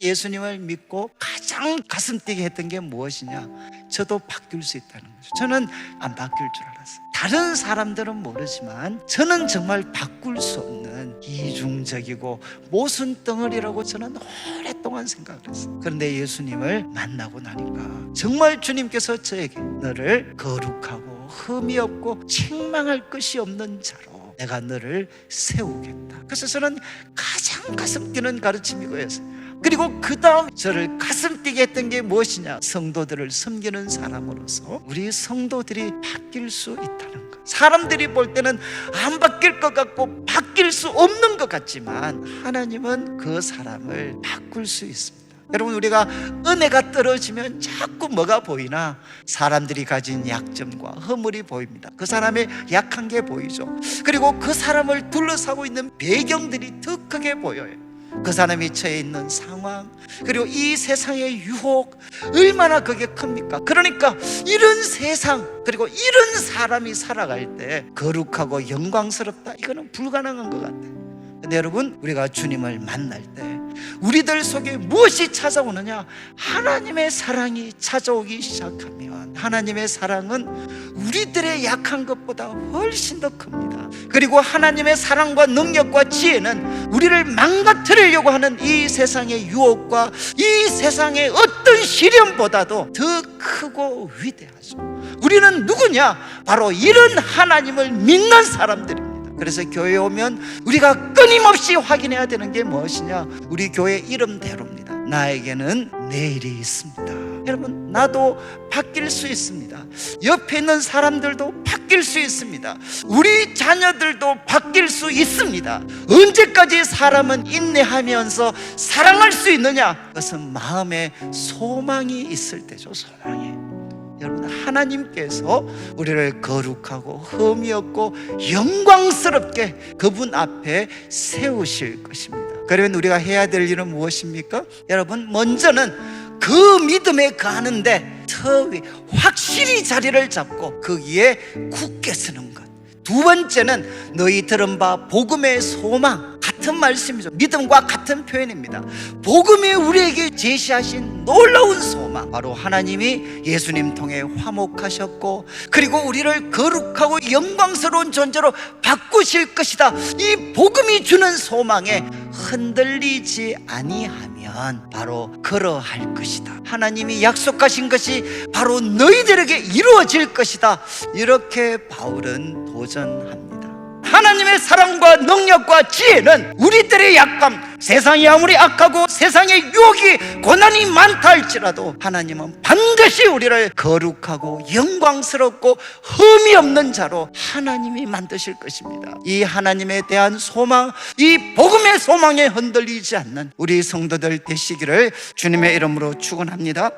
예수님을 믿고 가장 가슴 뛰게 했던 게 무엇이냐? 저도 바뀔 수 있다는 거죠. 저는 안 바뀔 줄 알았어요. 다른 사람들은 모르지만 저는 정말 바꿀 수 없는 이중적이고 모순덩어리라고 저는 오랫동안 생각을 했어요. 그런데 예수님을 만나고 나니까 정말 주님께서 저에게 너를 거룩하고 흠이 없고 책망할 것이 없는 자로 내가 너를 세우겠다. 그래서 저는 가장 가슴 뛰는 가르침이 그였어요. 그리고 그 다음 저를 가슴 뛰게 했던 게 무엇이냐? 성도들을 섬기는 사람으로서 우리 성도들이 바뀔 수 있다는 것. 사람들이 볼 때는 안 바뀔 것 같고 바뀔 수 없는 것 같지만 하나님은 그 사람을 바꿀 수 있습니다. 여러분, 우리가 은혜가 떨어지면 자꾸 뭐가 보이나? 사람들이 가진 약점과 허물이 보입니다. 그 사람의 약한 게 보이죠. 그리고 그 사람을 둘러싸고 있는 배경들이 더 크게 보여요. 그 사람이 처해 있는 상황, 그리고 이 세상의 유혹, 얼마나 그게 큽니까? 그러니까 이런 세상, 그리고 이런 사람이 살아갈 때 거룩하고 영광스럽다, 이거는 불가능한 것 같아요. 근데 여러분, 우리가 주님을 만날 때 우리들 속에 무엇이 찾아오느냐? 하나님의 사랑이 찾아오기 시작하면 하나님의 사랑은 우리들의 약한 것보다 훨씬 더 큽니다. 그리고 하나님의 사랑과 능력과 지혜는 우리를 망가뜨리려고 하는 이 세상의 유혹과 이 세상의 어떤 시련보다도 더 크고 위대하죠. 우리는 누구냐? 바로 이런 하나님을 믿는 사람들입니다. 그래서 교회에 오면 우리가 끊임없이 확인해야 되는 게 무엇이냐? 우리 교회 이름대로입니다. 나에게는 내일이 있습니다. 여러분, 나도 바뀔 수 있습니다. 옆에 있는 사람들도 바뀔 수 있습니다. 우리 자녀들도 바뀔 수 있습니다. 언제까지 사람은 인내하면서 사랑할 수 있느냐? 그것은 마음에 소망이 있을 때죠. 소망이. 여러분, 하나님께서 우리를 거룩하고 흠이 없고 영광스럽게 그분 앞에 세우실 것입니다. 그러면 우리가 해야 될 일은 무엇입니까? 여러분, 먼저는 그 믿음에 가는데 더 확실히 자리를 잡고 거기에 굳게 서는 것. 두 번째는 너희 들은 바 복음의 소망, 같은 말씀이죠. 믿음과 같은 표현입니다. 복음이 우리에게 제시하신 놀라운 소망, 바로 하나님이 예수님 통해 화목하셨고 그리고 우리를 거룩하고 영광스러운 존재로 바꾸실 것이다. 이 복음이 주는 소망에 흔들리지 아니하면 바로 그러할 것이다. 하나님이 약속하신 것이 바로 너희들에게 이루어질 것이다. 이렇게 바울은 도전합니다. 하나님의 사랑과 능력과 지혜는 우리들의 약함, 세상이 아무리 악하고 세상의 유혹이 고난이 많다 할지라도 하나님은 반드시 우리를 거룩하고 영광스럽고 흠이 없는 자로 하나님이 만드실 것입니다. 이 하나님에 대한 소망, 이 복음의 소망에 흔들리지 않는 우리 성도들 되시기를 주님의 이름으로 축원합니다.